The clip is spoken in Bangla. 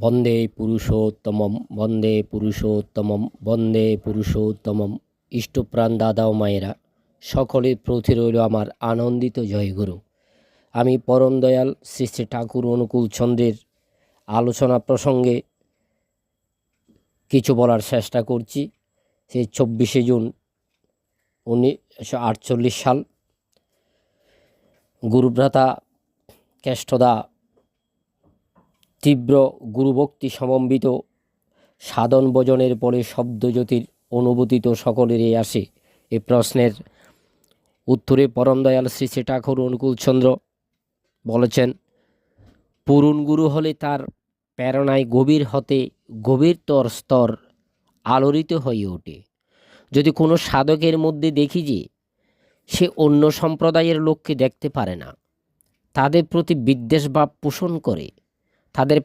বন্দে পুরুষোত্তমম বন্দে পুরুষোত্তমম বন্দে পুরুষোত্তমম। ইষ্টপ্রাণ দাদা ও মায়েরা, সকলের প্রতি রইল আমার আনন্দিত জয়গুরু। আমি পরম দয়াল শ্রী শ্রী ঠাকুর অনুকূল চন্দ্রের আলোচনা প্রসঙ্গে কিছু বলার চেষ্টা করছি। সেই 24শে জুন 1948 সাল, গুরুভ্রাতা কেষ্টদা তীব্র গুরুভক্তি সমন্বিত সাধন ভজনের পরে শব্দজ্যোতির অনুভূতি তো সকলেরই আসে। এই প্রশ্নের উত্তরে পরম দয়াল শ্রী শ্রী ঠাকুর অনুকূল চন্দ্র বলেছেন, পূরণ গুরু হলে তার প্রেরণায় গভীর হতে গভীরতর স্তর আলোড়িত হয়ে ওঠে। যদি কোনো সাধকের মধ্যে দেখি যে সে অন্য সম্প্রদায়ের লোককে দেখতে পারে না, তাদের প্রতি বিদ্বেষভাব পোষণ করে, তাদের